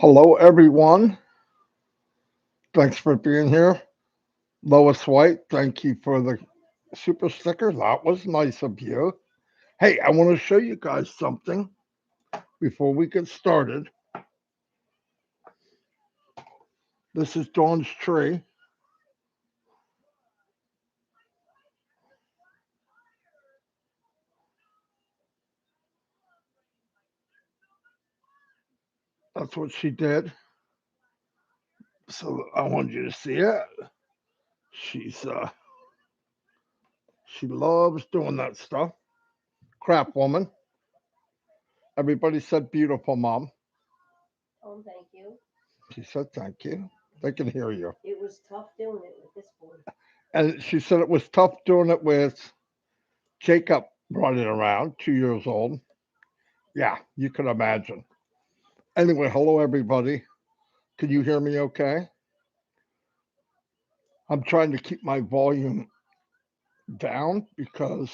Hello, everyone. Thanks for being here. Lois White, thank you for the super sticker. That was nice of you. Hey, I want to show you guys something before we get started. This is Dawn's tree. That's what she did. So I want you to see it. She's she loves doing that stuff. Crap woman. Everybody said beautiful, Mom. Oh, thank you. She said thank you. They can hear you. It was tough doing it with this boy. And she said it was tough doing it with Jacob running around, 2 years old. Yeah, you can imagine. Anyway, hello everybody. Can you hear me okay? I'm trying to keep my volume down because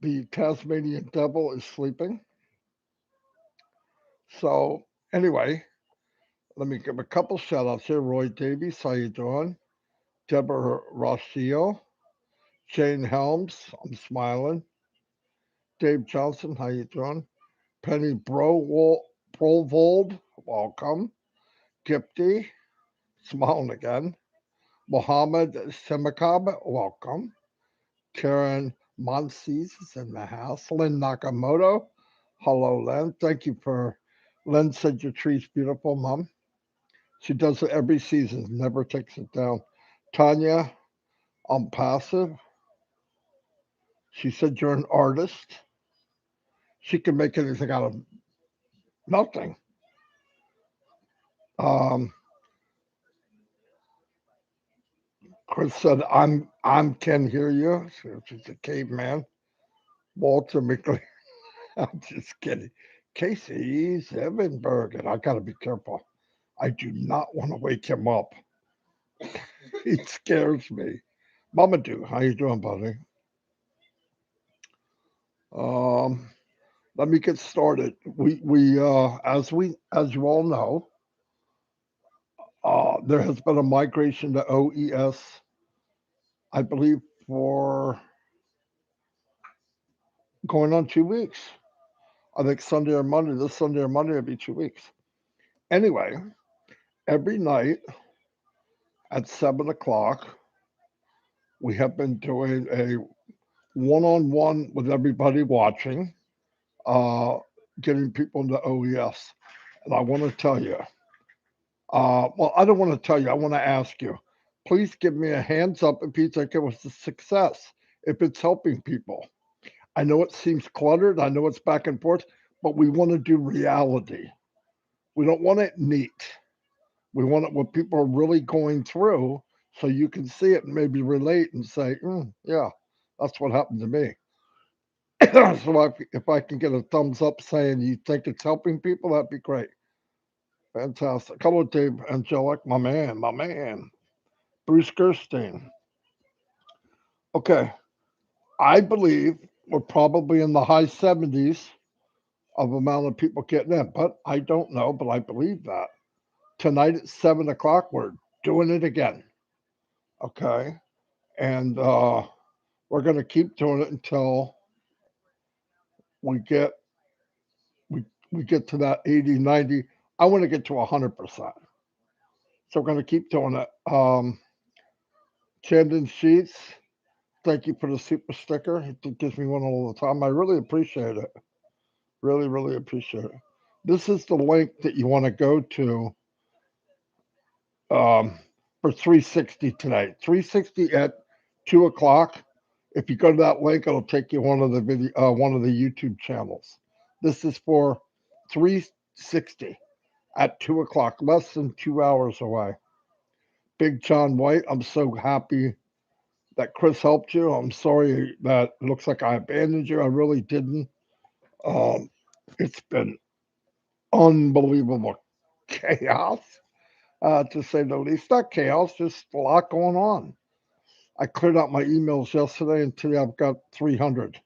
the Tasmanian devil is sleeping. So anyway, let me give a couple shout outs here. Roy Davies, how you doing? Deborah Rocio, Jane Helms, I'm smiling. Dave Johnson, how you doing? Penny Brovold, welcome. Gipty, smiling again. Mohammed Semakab, welcome. Karen Monsees is in the house. Lynn Nakamoto, hello, Lynn. Thank you for. Lynn said your tree's beautiful, Mom. She does it every season, never takes it down. Tanya, Onpassive. She said you're an artist. She can make anything out of nothing. Um, Chris said, I'm can hear you. She's a caveman. Walter McLean. I'm just kidding. Casey Zevenberg, and I got to be careful. I do not want to wake him up. He scares me. Mama do. How you doing, buddy? Um, Let me get started. As you all know, there has been a migration to OES. I believe for going on 2 weeks. I think Sunday or Monday. This Sunday or Monday will be 2 weeks. Anyway, every night at 7 o'clock, we have been doing a one-on-one with everybody watching, uh, getting people into OES. And I want to tell you, well, I don't want to tell you, I want to ask you, please give me a hands up if you think it was a success, if it's helping people. I know it seems cluttered, I know it's back and forth, but we want to do reality. We don't want it neat. We want it what people are really going through so you can see it and maybe relate and say, yeah, that's what happened to me. So if I can get a thumbs up saying you think it's helping people, that'd be great. Fantastic. Hello, Dave Angelic, my man, my man. Bruce Gerstein. Okay, I believe we're probably in the high 70s of amount of people getting in, but I don't know, but I believe that. Tonight at 7 o'clock, we're doing it again. Okay, and we're going to keep doing it until we get we get to that 80, 90. I want to get to 100%. So we're going to keep doing it. Chandon Sheets, thank you for the super sticker. It gives me one all the time. I really appreciate it. Really, really appreciate it. This is the link that you want to go to um, for 360 tonight. 360 at 2 o'clock. If you go to that link, it'll take you one of the YouTube channels. This is for 360 at 2 o'clock, less than 2 hours away. Big John White, I'm so happy that Chris helped you. I'm sorry that it looks like I abandoned you. I really didn't. Um, it's been unbelievable chaos, to say the least. Not chaos, just a lot going on. I cleared out my emails yesterday, and today I've got 300.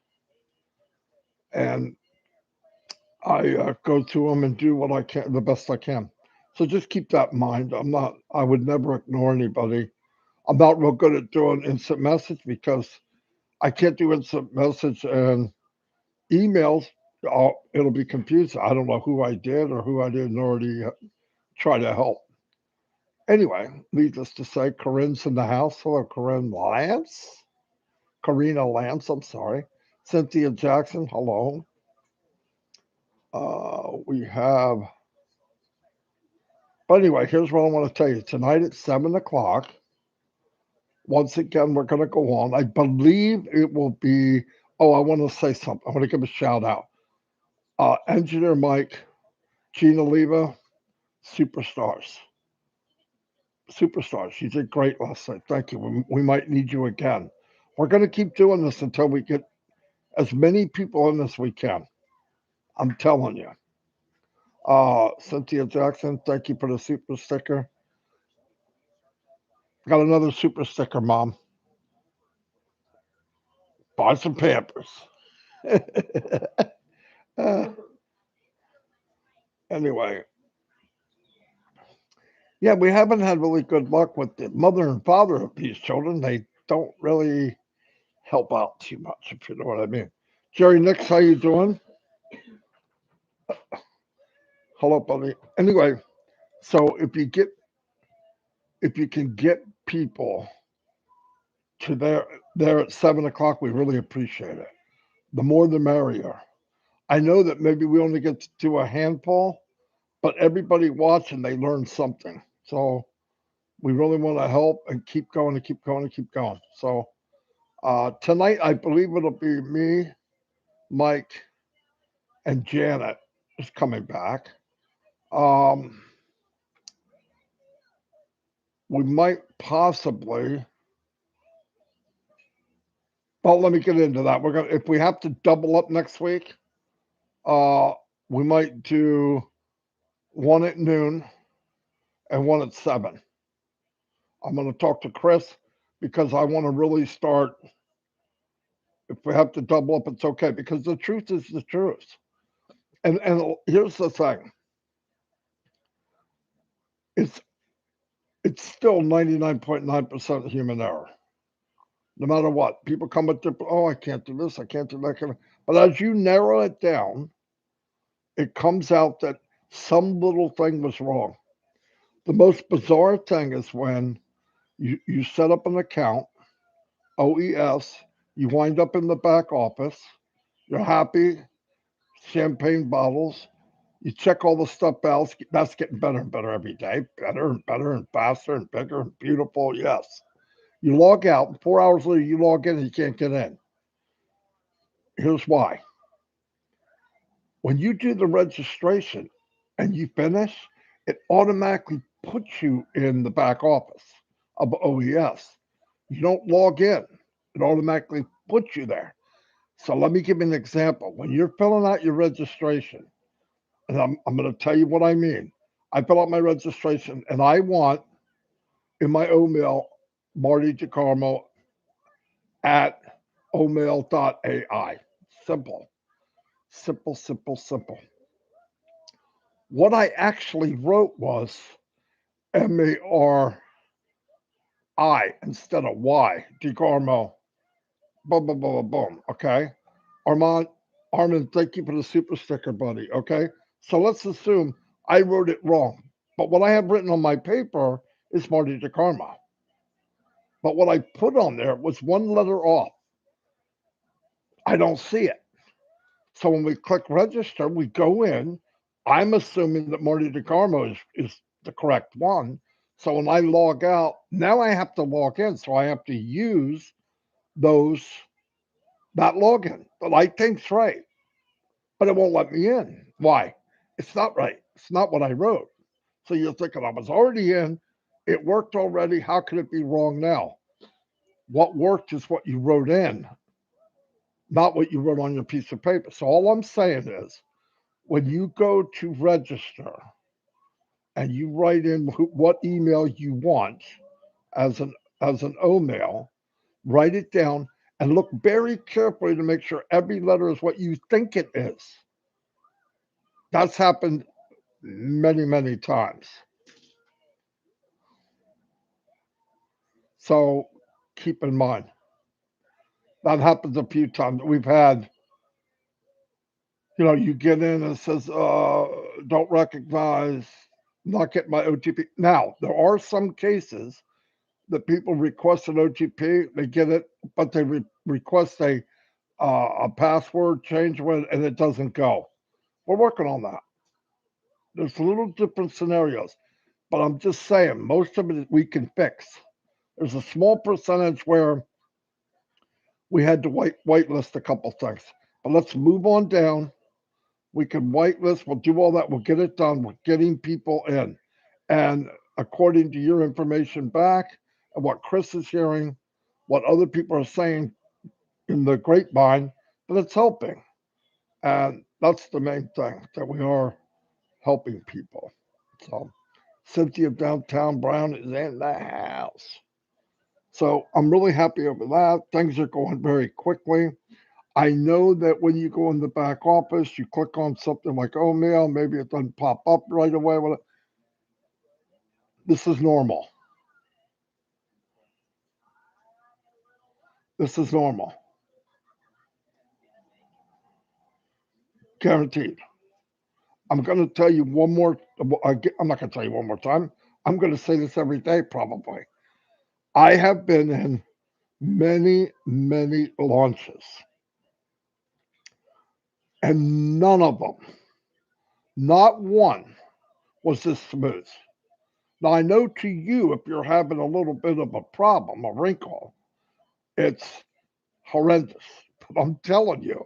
And I go to them and do what I can, the best I can. So just keep that in mind. I would never ignore anybody. I'm not real good at doing instant message because I can't do instant message and emails. It'll be confusing. I don't know who I did or who I didn't already try to help. Anyway, needless to say, Corinne's in the house. Hello, Corinne Lance. Karina Lance, I'm sorry. Cynthia Jackson, hello. We have, but anyway, here's what I want to tell you. Tonight at 7 o'clock, once again, we're going to go on. I believe it will be, oh, I want to say something. I want to give a shout out. Engineer Mike, Gina Leva, superstars. Superstars. You did great last night. Thank you. We might need you again. We're going to keep doing this until we get as many people in as we can. I'm telling you. Cynthia Jackson, thank you for the super sticker. Got another super sticker, Mom. Buy some Pampers. Anyway, yeah, we haven't had really good luck with the mother and father of these children. They don't really help out too much, if you know what I mean. Jerry Nix, how you doing? Hello, buddy. Anyway, so if you can get people to there at 7 o'clock, we really appreciate it. The more the merrier. I know that maybe we only get to do a handful, but everybody watching, they learn something. So we really want to help and keep going and keep going and keep going. So tonight, I believe it'll be me, Mike, and Janet is coming back. Um, we might possibly. Well, let me get into that. We're gonna if we have to double up next week, uh, we might do one at noon and one at 7. I'm going to talk to Chris because I want to really start. If we have to double up, it's okay because the truth is the truth. And here's the thing: it's it's still 99.9% human error. No matter what, people come with different. Oh, I can't do this. I can't do that. But as you narrow it down, it comes out that some little thing was wrong. The most bizarre thing is when you set up an account, OES, you wind up in the back office, you're happy, champagne bottles, you check all the stuff out. That's getting better and better every day, better and better and faster and bigger and beautiful. Yes. You log out, and 4 hours later, you log in and you can't get in. Here's why. When you do the registration and you finish, it automatically puts you in the back office of OES. You don't log in, it automatically puts you there. So let me give you an example. When you're filling out your registration, and I'm going to tell you what I mean. I fill out my registration and I want in my email, Marty DeGaremo at omail.ai. Simple, simple, simple, simple. What I actually wrote was MARI instead of Y, DeGarmo, boom, boom, boom, boom. Okay. Armand, thank you for the super sticker, buddy. Okay. So let's assume I wrote it wrong. But what I have written on my paper is Marty DeGarmo. But what I put on there was one letter off. I don't see it. So when we click register, we go in. I'm assuming that Marty DeGarmo is the correct one. So when I log out, now I have to log in. So I have to use those that login. The light think's right, but it won't let me in. Why? It's not right. It's not what I wrote. So you're thinking I was already in. It worked already. How could it be wrong now? What worked is what you wrote in, not what you wrote on your piece of paper. So all I'm saying is when you go to register and you write in what email you want as an O-mail, write it down and look very carefully to make sure every letter is what you think it is. That's happened many, many times. So keep in mind, that happens a few times. We've had, you get in and it says, don't recognize, not get my OTP. Now, there are some cases that people request an OTP, they get it, but they request a password change when and it doesn't go. We're working on that. There's little different scenarios, but I'm just saying most of it we can fix. There's a small percentage where we had to whitelist a couple things, but let's move on down. We can whitelist. We'll do all that. We'll get it done. We're getting people in, and according to your information back and what Chris is hearing, what other people are saying in the grapevine, that it's helping. And that's the main thing, that we are helping people. So Cynthia Downtown Brown is in the house. So I'm really happy over that. Things are going very quickly. I know that when you go in the back office, you click on something like mail, maybe it doesn't pop up right away. This is normal. This is normal. Guaranteed. I'm going to tell you one more. I'm not going to tell you one more time. I'm going to say this every day, probably. I have been in many, many launches, and none of them, not one, was this smooth. Now, I know to you, if you're having a little bit of a problem, a wrinkle, it's horrendous. But I'm telling you,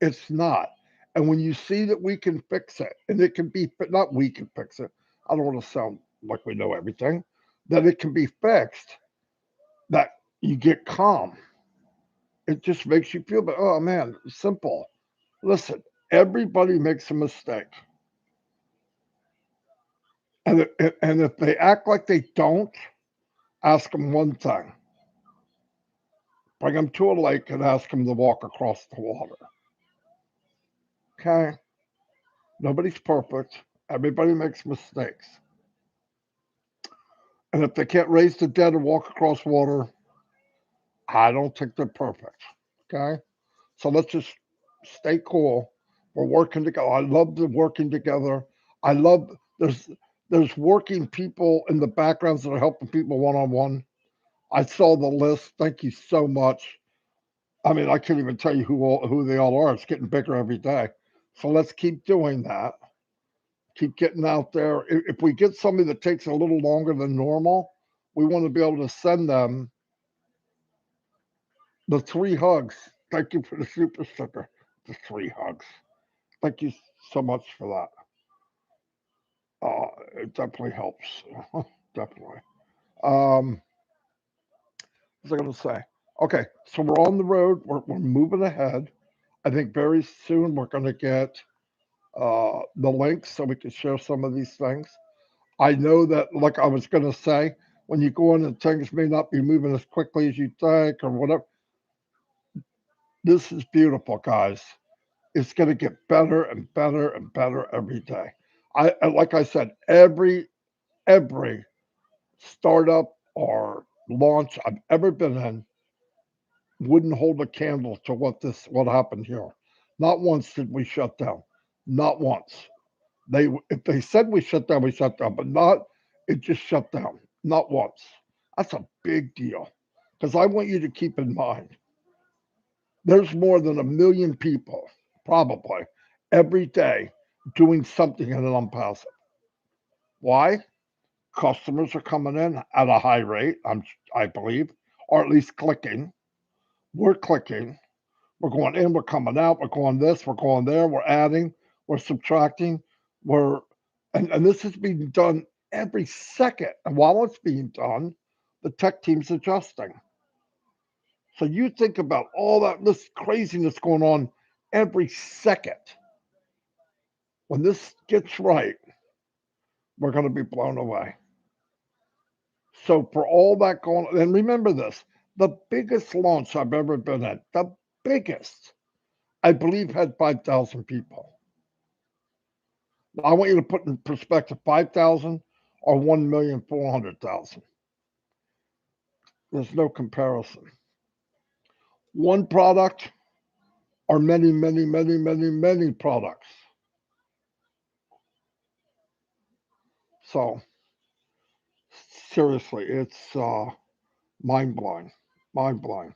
it's not. And when you see that we can fix it, and it can be, but not we can fix it, I don't want to sound like we know everything, that it can be fixed, that you get calm. It just makes you feel, but oh man, simple. Listen, everybody makes a mistake. And if they act like they don't, ask them one thing. Bring them to a lake and ask them to walk across the water. Okay? Nobody's perfect. Everybody makes mistakes. And if they can't raise the dead and walk across water, I don't think they're perfect. Okay? So let's just stay cool. We're working together. I love the working together. I love there's working people in the backgrounds that are helping people one on one. I saw the list. Thank you so much. I mean, I can't even tell you who they all are. It's getting bigger every day. So let's keep doing that. Keep getting out there. If we get somebody that takes a little longer than normal, we want to be able to send them the 3 hugs. Thank you for the super sticker. The 3 hugs. Thank you so much for that. It definitely helps. Definitely. Um, what was I going to say? Okay, so we're on the road. We're moving ahead. I think very soon we're going to get the links so we can share some of these things. I know that, like I was going to say, when you go in and things may not be moving as quickly as you think or whatever, this is beautiful, guys. It's going to get better and better and better every day. Like I said, every startup or launch I've ever been in wouldn't hold a candle to what happened here. Not once did we shut down. Not once. If they said we shut down, but not it just shut down. Not once. That's a big deal. Because I want you to keep in mind, there's more than 1 million people, probably, every day doing something in an Onpassive. Why? Customers are coming in at a high rate, I believe, or at least clicking. We're clicking. We're going in, we're coming out, we're going this, we're going there, we're adding, we're subtracting, we're and this is being done every second. And while it's being done, the tech team's adjusting. So you think about all that this craziness going on every second. When this gets right, we're going to be blown away. So for all that going on, and remember this, the biggest launch I've ever been at, the biggest, I believe had 5,000 people. I want you to put in perspective 5,000 or 1,400,000. There's no comparison. One product or many, many, many, many, many products. So seriously, it's mind blowing, mind blowing.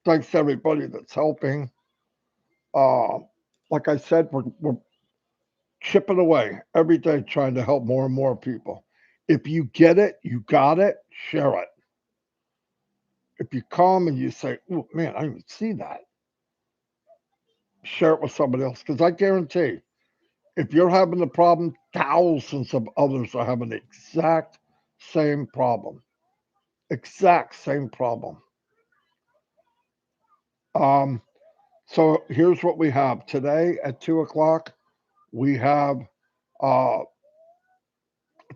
Thanks to everybody that's helping. Like I said, we're chipping away every day trying to help more and more people. If you get it, you got it, share it. If you come and you say, oh man, I didn't see that, share it with somebody else. Because I guarantee if you're having a problem, thousands of others are having the exact same problem. Exact same problem. Um, so here's what we have today at 2 o'clock. We have uh,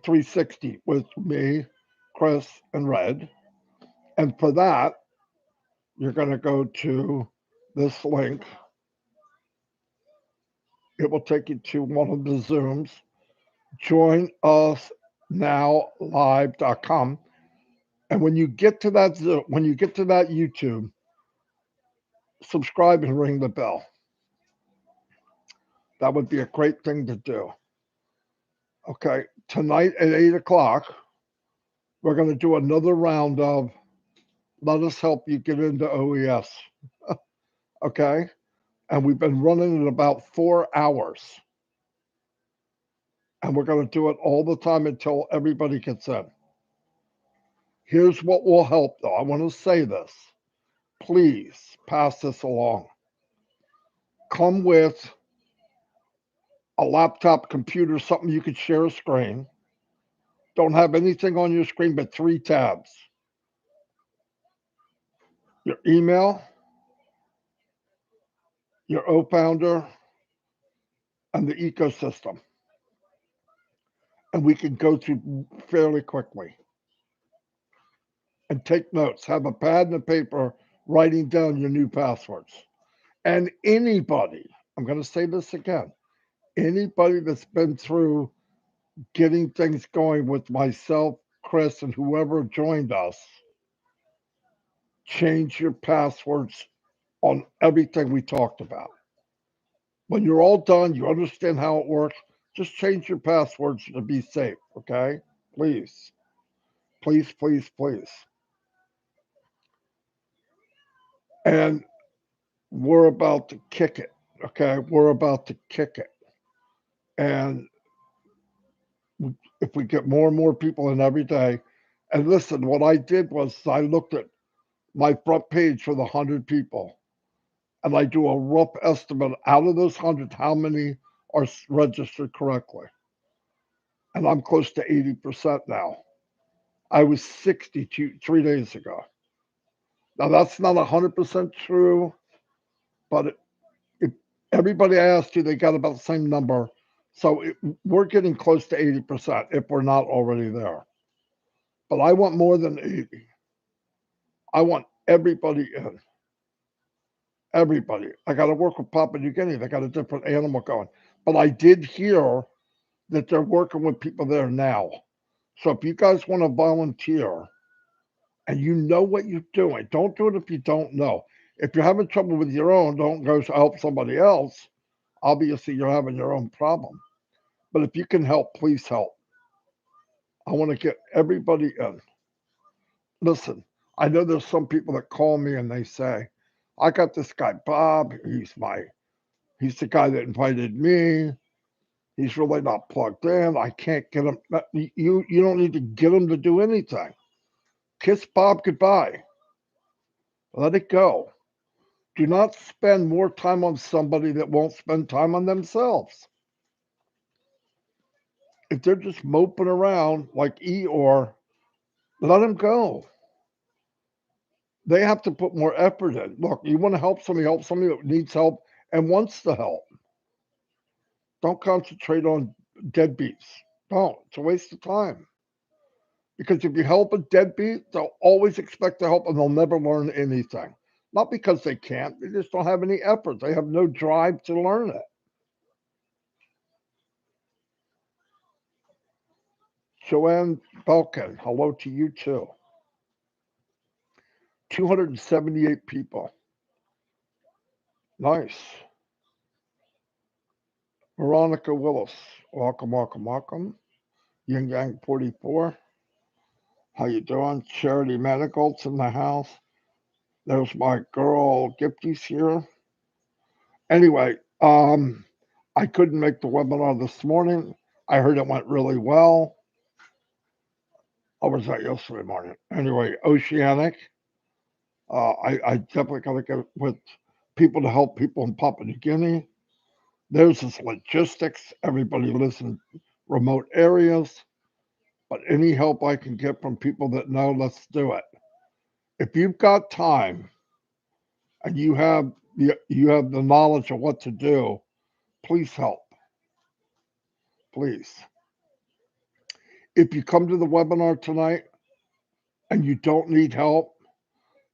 360 with me, Chris, and Red. And for that, you're going to go to this link. It will take you to one of the Zooms. Join us now live.com. And when you get to that Zoom, when you get to that YouTube, subscribe and ring the bell. That would be a great thing to do. Okay, tonight at 8 o'clock, we're going to do another round of let us help you get into OES. Okay, and we've been running it about 4 hours. And we're going to do it all the time until everybody gets in. Here's what will help, though. I want to say this. Please pass this along. Come with a laptop, computer, something you could share a screen. Don't have anything on your screen but 3 tabs. Your email, your O-Founder, and the ecosystem. And we can go through fairly quickly. And take notes. Have a pad and a paper writing down your new passwords. And anybody, I'm going to say this again, anybody that's been through getting things going with myself, Chris, and whoever joined us, change your passwords on everything we talked about. When you're all done, you understand how it works, just change your passwords to be safe, okay? Please. Please, please, please. And we're about to kick it, okay? We're about to kick it. And if we get more and more people in every day, and listen, what I did was I looked at my front page for the 100 people, and I do a rough estimate out of those 100, how many are registered correctly. And I'm close to 80% now. I was 62 3 days ago. Now, that's not 100% true, but if everybody I asked you, they got about the same number. So we're getting close to 80% if we're not already there. But I want more than 80. I want everybody in. Everybody. I got to work with Papua New Guinea. They got a different animal going. But I did hear that they're working with people there now. So if you guys want to volunteer and you know what you're doing, don't do it if you don't know. If you're having trouble with your own, don't go to help somebody else. Obviously, you're having your own problem. But if you can help, please help. I want to get everybody in. Listen, I know there's some people that call me and they say, I got this guy, Bob. He's the guy that invited me. He's really not plugged in. I can't get him. You don't need to get him to do anything. Kiss Bob goodbye. Let it go. Do not spend more time on somebody that won't spend time on themselves. If they're just moping around like Eeyore, let them go. They have to put more effort in. Look, you want to help somebody that needs help and wants to help. Don't concentrate on deadbeats. Don't. It's a waste of time. Because if you help a deadbeat, they'll always expect to help and they'll never learn anything. Not because they can't, they just don't have any effort. They have no drive to learn it. Joanne Belkin, hello to you too. 278 people. Nice. Veronica Willis, welcome, welcome, welcome. Yin Yang 44, how you doing? Charity Manigolds in the house. There's my girl Gifty's here. Anyway, I couldn't make the webinar this morning. I heard it went really well. Or was that yesterday morning? Anyway, Oceanic. I definitely got to get with people to help people in Papua New Guinea. There's this logistics. Everybody lives in remote areas. But any help I can get from people that know, let's do it. If you've got time and you have the knowledge of what to do, please help. Please. If you come to the webinar tonight and you don't need help,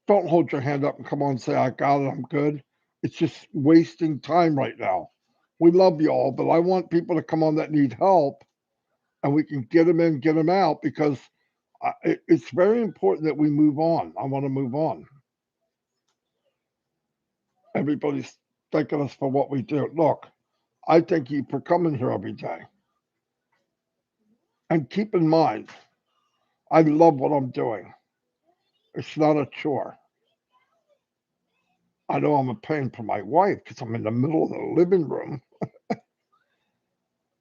don't hold your hand up and come on and say, I got it, I'm good. It's just wasting time right now. We love you all, but I want people to come on that need help and we can get them in, get them out, because it's very important that we move on. I want to move on. Everybody's thanking us for what we do. Look, I thank you for coming here every day. And keep in mind, I love what I'm doing. It's not a chore. I know I'm a pain for my wife because I'm in the middle of the living room,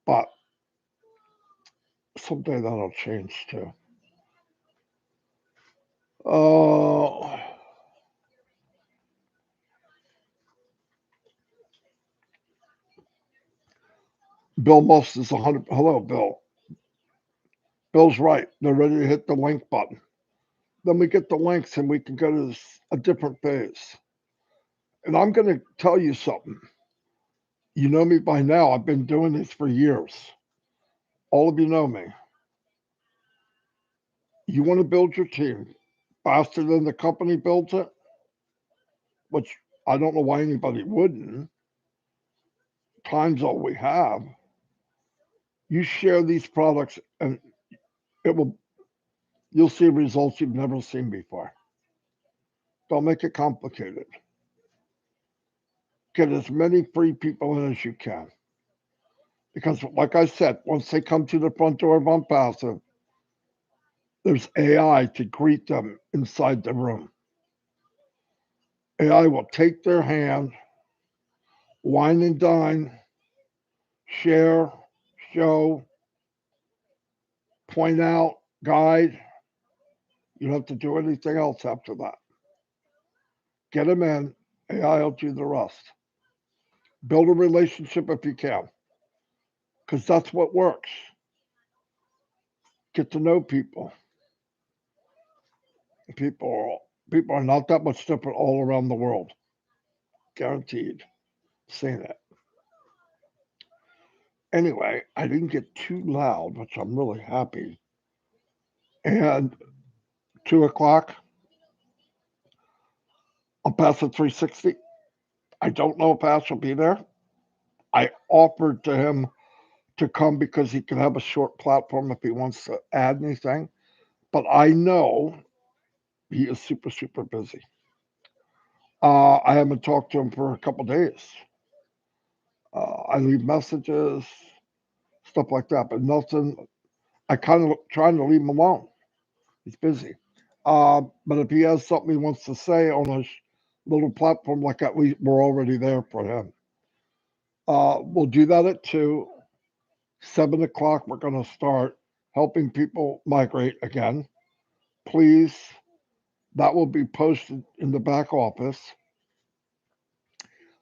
but someday that'll change too. Oh, Bill Most is 100. Hello, Bill. Bill's right. They're ready to hit the link button. Then we get the links and we can go to a different phase. And I'm going to tell you something. You know me by now. I've been doing this for years. All of you know me. You want to build your team faster than the company builds it, which I don't know why anybody wouldn't. Time's all we have. You share these products and you'll see results you've never seen before. Don't make it complicated. Get as many free people in as you can. Because like I said, once they come to the front door of Onpassive, there's AI to greet them inside the room. AI will take their hand, wine and dine, share, show, point out, guide. You don't have to do anything else after that. Get them in, AI will do the rest. Build a relationship if you can, because that's what works. Get to know people. People are not that much different all around the world. Guaranteed. Seen it. Anyway, I didn't get too loud, which I'm really happy. And 2 o'clock, I'll pass at 360. I don't know if Ash will be there. I offered to him to come because he can have a short platform if he wants to add anything. But I know he is super, super busy. I haven't talked to him for a couple days. I leave messages, stuff like that, but nothing. I kind of trying to leave him alone. He's busy. But if he has something he wants to say on a little platform like that, we're already there for him. We'll do that at 2. 7 o'clock, we're going to start helping people migrate again. Please, that will be posted in the back office.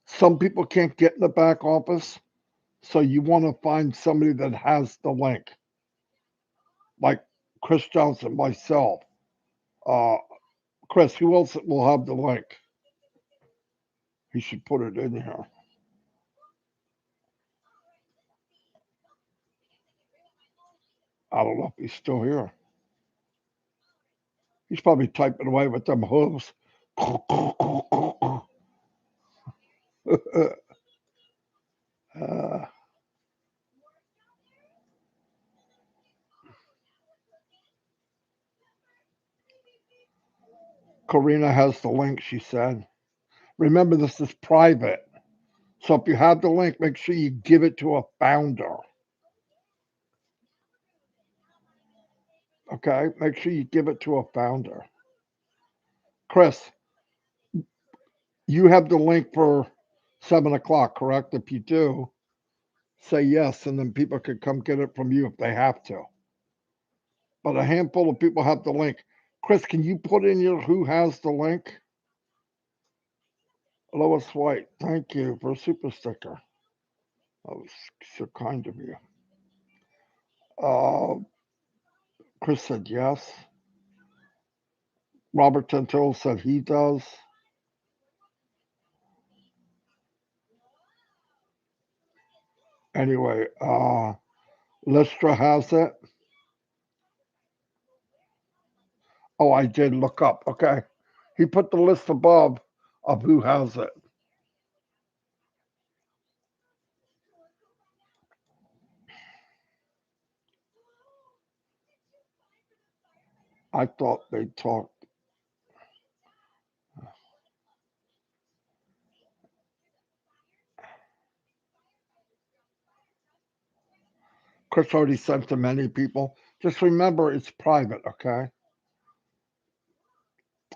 Some people can't get in the back office, so you want to find somebody that has the link, like Chris Johnson, myself. Chris, who else will have the link? He should put it in here. I don't know if he's still here. He's probably typing away with them hooves. Karina has the link, she said. Remember, this is private. So if you have the link, make sure you give it to a founder. Okay? Make sure you give it to a founder. Chris, you have the link for 7 o'clock, correct? If you do, say yes, and then people can come get it from you if they have to. But a handful of people have the link. Chris, can you put in your who has the link? Lois White, thank you for a super sticker. That was so kind of you. Chris said yes. Robert Tentil said he does. Anyway, Listra has it. Oh, I did look up. Okay. He put the list above of who has it. I thought they talked. Chris already sent to many people. Just remember, it's private, okay?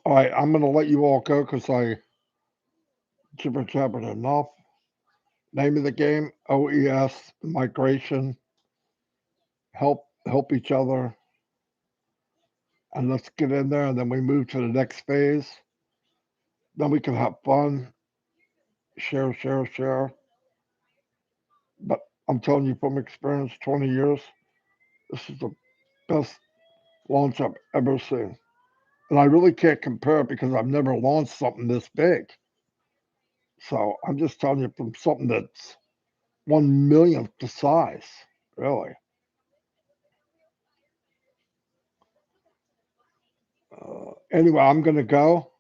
All right, I'm going to let you all go because I jibber jabbered enough. Name of the game, OES, migration, help each other. And let's get in there, and then we move to the next phase. Then we can have fun, share. But I'm telling you from experience, 20 years, this is the best launch I've ever seen. And I really can't compare it because I've never launched something this big. So I'm just telling you from something that's 1/1,000,000th the size, really. Anyway, I'm going to go.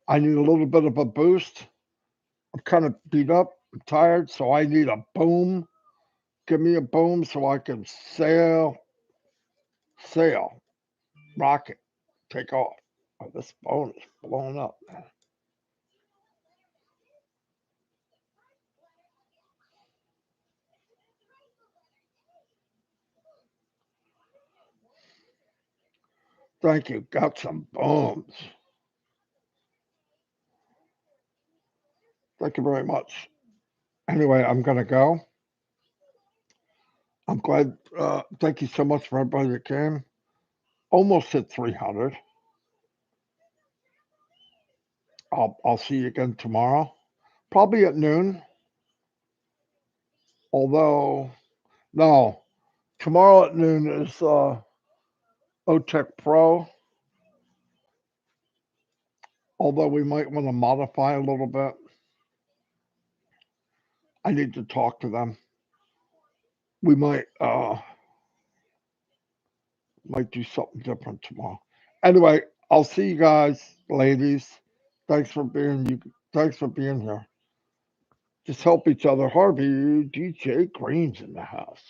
I need a little bit of a boost. I'm kind of beat up, I'm tired, so I need a boom. Give me a boom so I can sail, rocket, take off. Oh, this phone is blowing up, man. Thank you. Got some booms. Thank you very much. Anyway, I'm going to go. I'm glad. Thank you so much for everybody that came. Almost hit 300. I'll see you again tomorrow, probably at noon. Although, no, tomorrow at noon is OTEC Pro. Although we might want to modify a little bit. I need to talk to them. We might do something different tomorrow. Anyway, I'll see you guys, ladies. Thanks for being here. Just help each other. Harvey, DJ Green's in the house.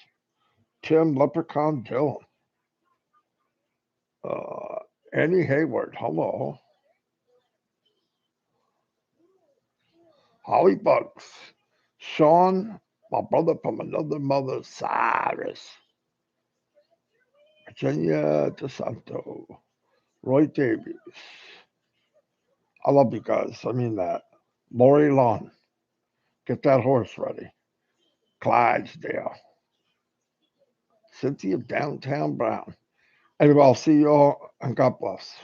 Tim Leprechaun Dylan. Annie Hayward, hello. Holly Bugs. Sean, my brother from another mother, Cyrus. Virginia DeSanto. Roy Davies. I love you guys. I mean that. Lori Lawn. Get that horse ready. Clydesdale. Cynthia Downtown Brown. Anyway, I'll see you all and God bless.